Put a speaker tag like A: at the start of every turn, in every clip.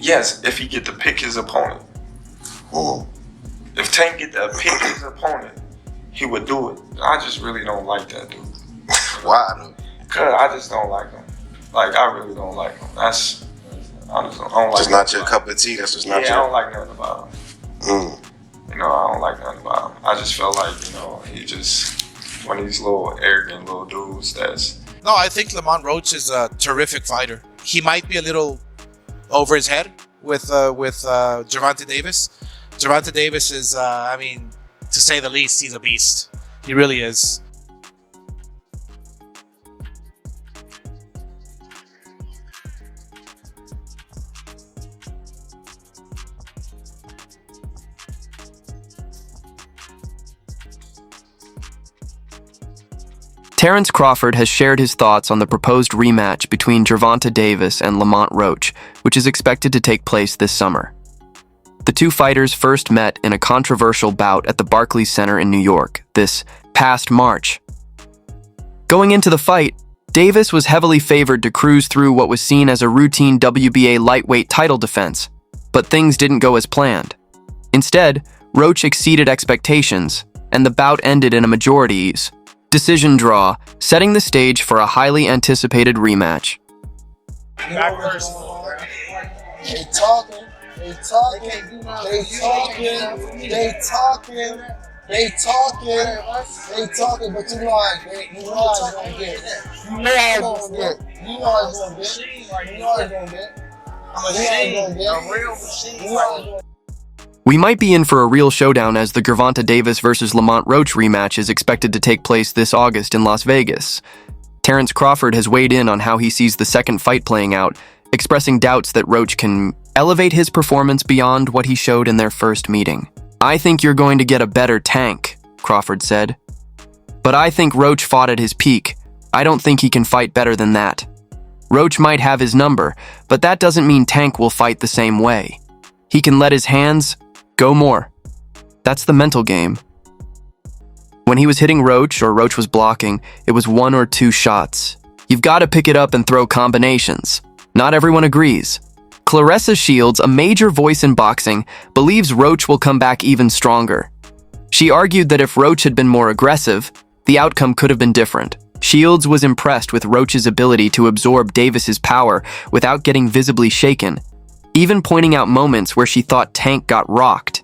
A: Yes, if he get to pick his opponent. If Tank get to pick his opponent, he would do it. I just really don't like that dude.
B: Why though?
A: Cause I just don't like him. Like I really don't like him. I don't like.
B: Just not your cup of tea. That's just not your.
A: I don't like nothing about him. You know, I don't like nothing about him. I just felt like, you know, he just one of these little arrogant little dudes that's.
C: No, I think Lamont Roach is a terrific fighter. He might be a little over his head with Gervonta Davis. Gervonta Davis is, I mean, to say the least, he's a beast. He really is.
D: Terence Crawford has shared his thoughts on the proposed rematch between Gervonta Davis and Lamont Roach, which is expected to take place this summer. The two fighters first met in a controversial bout at the Barclays Center in New York this past March. Going into the fight, Davis was heavily favored to cruise through what was seen as a routine WBA lightweight title defense, but things didn't go as planned. Instead, Roach exceeded expectations, and the bout ended in a majority decision draw, setting the stage for a highly anticipated rematch.
E: They talking, but you know how it's gonna get.
D: We might be in for a real showdown as the Gervonta Davis versus Lamont Roach rematch is expected to take place this August in Las Vegas. Terence Crawford has weighed in on how he sees the second fight playing out, expressing doubts that Roach can elevate his performance beyond what he showed in their first meeting. "I think you're going to get a better Tank," Crawford said. "But I think Roach fought at his peak. I don't think he can fight better than that. Roach might have his number, but that doesn't mean Tank will fight the same way. He can let his hands go more. That's the mental game." When he was hitting Roach or Roach was blocking, it was 1 or 2 shots. You've got to pick it up and throw combinations. Not everyone agrees. Claressa Shields, a major voice in boxing, believes Roach will come back even stronger. She argued that if Roach had been more aggressive, the outcome could have been different. Shields was impressed with Roach's ability to absorb Davis's power without getting visibly shaken, even pointing out moments where she thought Tank got rocked.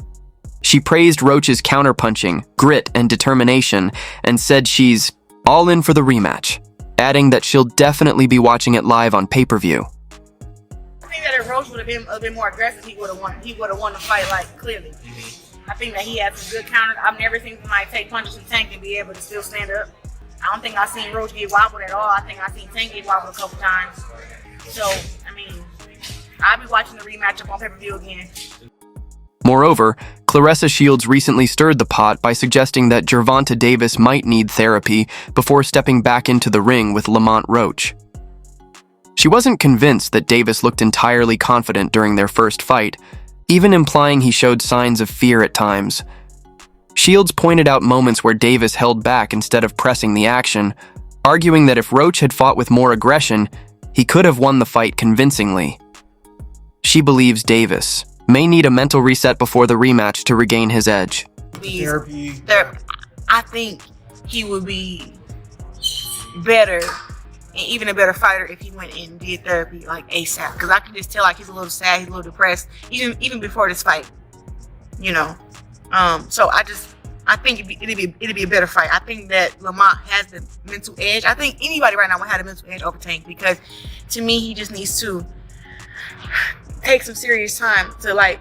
D: She praised Roach's counterpunching, grit, and determination, and said she's all in for the rematch, adding that she'll definitely be watching it live on pay-per-view.
F: I think that if Roach would have been a bit more aggressive, he would have won. He would have won the fight, like, clearly. I think that he has a good counter. I've never seen somebody take punches from Tank and be able to still stand up. I don't think I've seen Roach get wobbled at all. I think I've seen Tank get wobbled a couple times. So, I mean, I'll be watching the rematch up on pay-per-view again.
D: Moreover, Claressa Shields recently stirred the pot by suggesting that Gervonta Davis might need therapy before stepping back into the ring with Lamont Roach. She wasn't convinced that Davis looked entirely confident during their first fight, even implying he showed signs of fear at times. Shields pointed out moments where Davis held back instead of pressing the action, arguing that if Roach had fought with more aggression, he could have won the fight convincingly. She believes Davis may need a mental reset before the rematch to regain his edge.
F: Therapy. I think he would be better and even a better fighter if he went and did therapy like ASAP. Because I can just tell like he's a little sad, he's a little depressed, even before this fight. You know, so I think it'd be a better fight. I think that Lamont has the mental edge. I think anybody right now would have the mental edge over Tank because to me he just needs to take some serious time to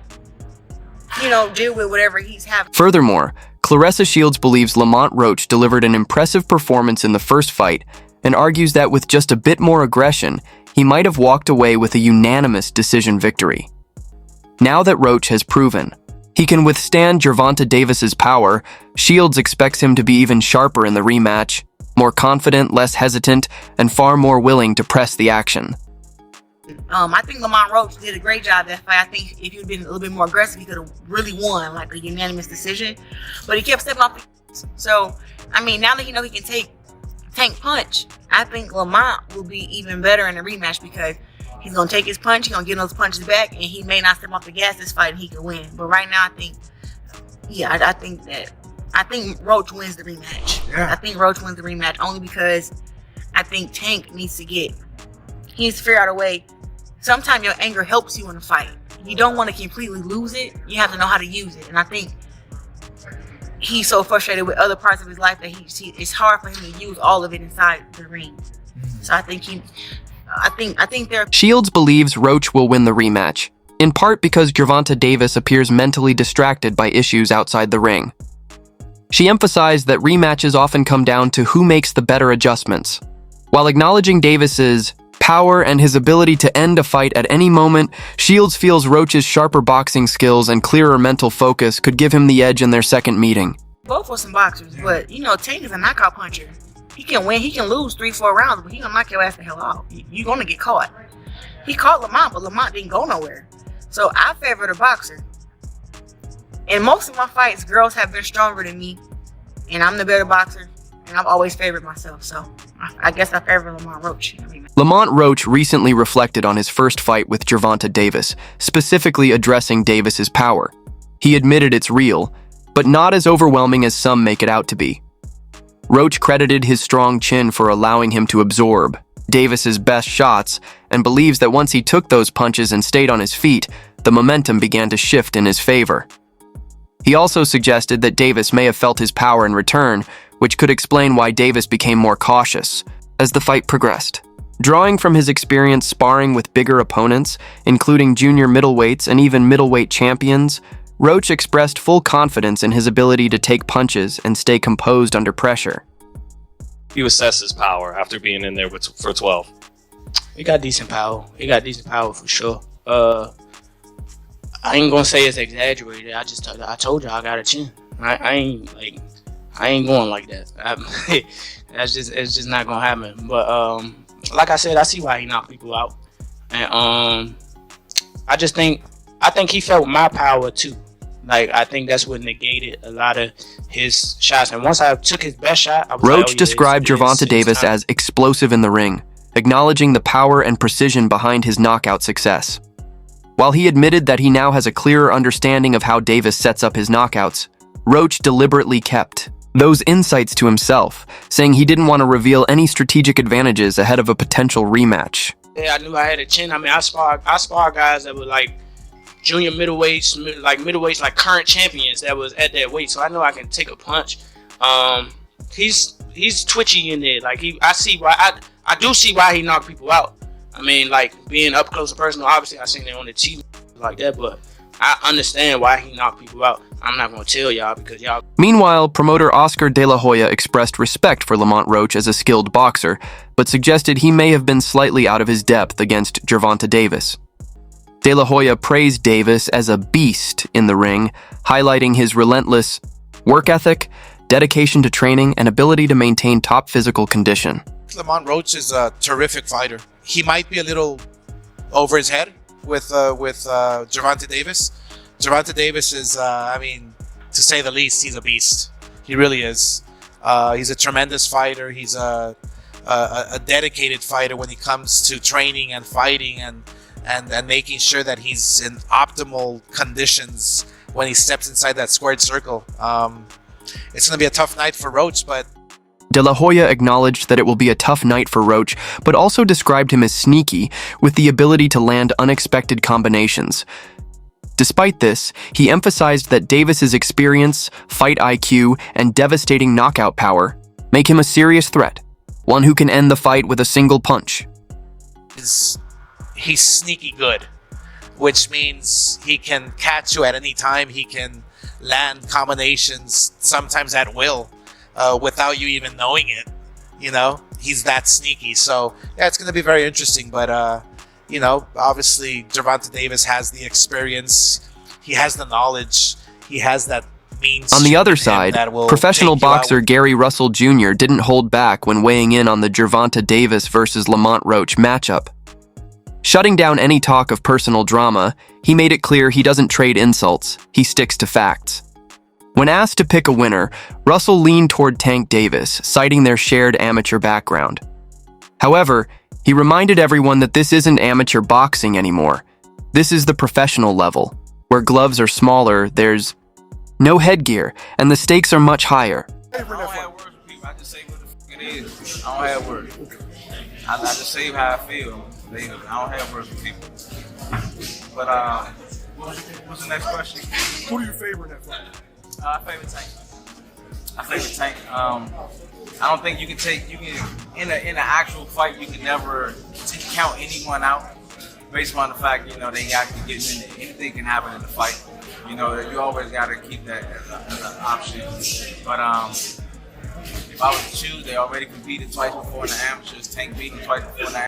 F: deal with whatever he's having.
D: Furthermore, Claressa Shields believes Lamont Roach delivered an impressive performance in the first fight and argues that with just a bit more aggression, he might have walked away with a unanimous decision victory. Now that Roach has proven he can withstand Gervonta Davis's power, Shields expects him to be even sharper in the rematch, more confident, less hesitant, and far more willing to press the action.
F: I think Lamont Roach did a great job that fight. I think if he had been a little bit more aggressive, he could have really won, like a unanimous decision. But he kept stepping off the So, I mean, now that he knows he can take Tank punch, I think Lamont will be even better in the rematch because He's gonna take his punch. He's gonna get those punches back, and he may not step off the gas this fight, and he can win. But right now, I think Roach wins the rematch.
C: Yeah.
F: I think Roach wins the rematch only because I think Tank needs to figure out a way. Sometimes your anger helps you in a fight. You don't want to completely lose it. You have to know how to use it. And I think he's so frustrated with other parts of his life that it's hard for him to use all of it inside the ring. So I think they're.
D: Shields believes Roach will win the rematch, in part because Gervonta Davis appears mentally distracted by issues outside the ring. She emphasized that rematches often come down to who makes the better adjustments. While acknowledging Davis's power and his ability to end a fight at any moment, Shields feels Roach's sharper boxing skills and clearer mental focus could give him the edge in their second meeting.
F: Both were some boxers, but Tank is a knockout puncher. He can win, he can lose 3-4 rounds, but he gonna knock your ass the hell out. You're gonna get caught. He caught Lamont, but Lamont didn't go nowhere. So I favor the boxer. In most of my fights, girls have been stronger than me, and I'm the better boxer, and I've always favored myself. So I guess I favor Lamont Roach.
D: Lamont Roach recently reflected on his first fight with Gervonta Davis, specifically addressing Davis's power. He admitted it's real, but not as overwhelming as some make it out to be. Roach credited his strong chin for allowing him to absorb Davis's best shots and believes that once he took those punches and stayed on his feet, the momentum began to shift in his favor. He also suggested that Davis may have felt his power in return, which could explain why Davis became more cautious as the fight progressed. Drawing from his experience sparring with bigger opponents, including junior middleweights and even middleweight champions, Roach expressed full confidence in his ability to take punches and stay composed under pressure.
G: He assessed his power after being in there for 12.
H: He got decent power. For sure. I ain't gonna say it's exaggerated. I told you I got a chin. I ain't going like that. It's just not gonna happen. But like I said, I see why he knocked people out, and I think he felt my power too. Like, I think that's what negated a lot of his shots. And once I took his best shot, I was
D: Roach
H: like, oh, yeah,
D: described Gervonta Davis as explosive in the ring, acknowledging the power and precision behind his knockout success. While he admitted that he now has a clearer understanding of how Davis sets up his knockouts, Roach deliberately kept those insights to himself, saying he didn't want to reveal any strategic advantages ahead of a potential rematch.
H: Yeah, I knew I had a chin. I mean, I spar guys that were like junior middleweights, like current champions that was at that weight. So I know I can take a punch. He's twitchy in there. Like I do see why he knocked people out. I mean, like being up close and personal. Obviously, I seen it on the TV like that, but I understand why he knocked people out. I'm not gonna tell y'all because y'all.
D: Meanwhile, promoter Oscar De La Hoya expressed respect for Lamont Roach as a skilled boxer, but suggested he may have been slightly out of his depth against Gervonta Davis. De La Hoya praised Davis as a beast in the ring, highlighting his relentless work ethic, dedication to training, and ability to maintain top physical condition.
C: Lamont Roach is a terrific fighter. He might be a little over his head with Gervonta Davis. Gervonta Davis is, to say the least, he's a beast. He really is. He's a tremendous fighter. He's a dedicated fighter when it comes to training and fighting and making sure that he's in optimal conditions when he steps inside that squared circle. It's going to be a tough night for Roach, but...
D: De La Hoya acknowledged that it will be a tough night for Roach, but also described him as sneaky, with the ability to land unexpected combinations. Despite this, he emphasized that Davis's experience, fight IQ, and devastating knockout power make him a serious threat, one who can end the fight with a single punch.
C: He's sneaky good, which means he can catch you at any time. He can land combinations, sometimes at will, without you even knowing it. He's that sneaky. So yeah, it's going to be very interesting. But obviously Gervonta Davis has the experience, he has the knowledge, he has that means.
D: On the other side, professional boxer Gary Russell Jr. didn't hold back when weighing in on the Gervonta Davis versus Lamont Roach matchup. Shutting down any talk of personal drama, he made it clear he doesn't trade insults, he sticks to facts. When asked to pick a winner, Russell leaned toward Tank Davis, citing their shared amateur background. However, He reminded everyone that this isn't amateur boxing anymore. This is the professional level, where gloves are smaller, there's no headgear, and the stakes are much higher.
I: I don't have words with people. I just say what the fuck it is. I don't have words. I just say how I feel. I don't have words with people. But what's the next question?
J: Who do you favor in that fight?
I: Favorite Tank. I favor Tank. I don't think you can in an actual fight you can never count anyone out based on the fact they actually getting in it. Anything can happen in the fight. You always got to keep that as an option. But if I was to choose, they already competed twice before in the amateurs. Tank beat him twice before in the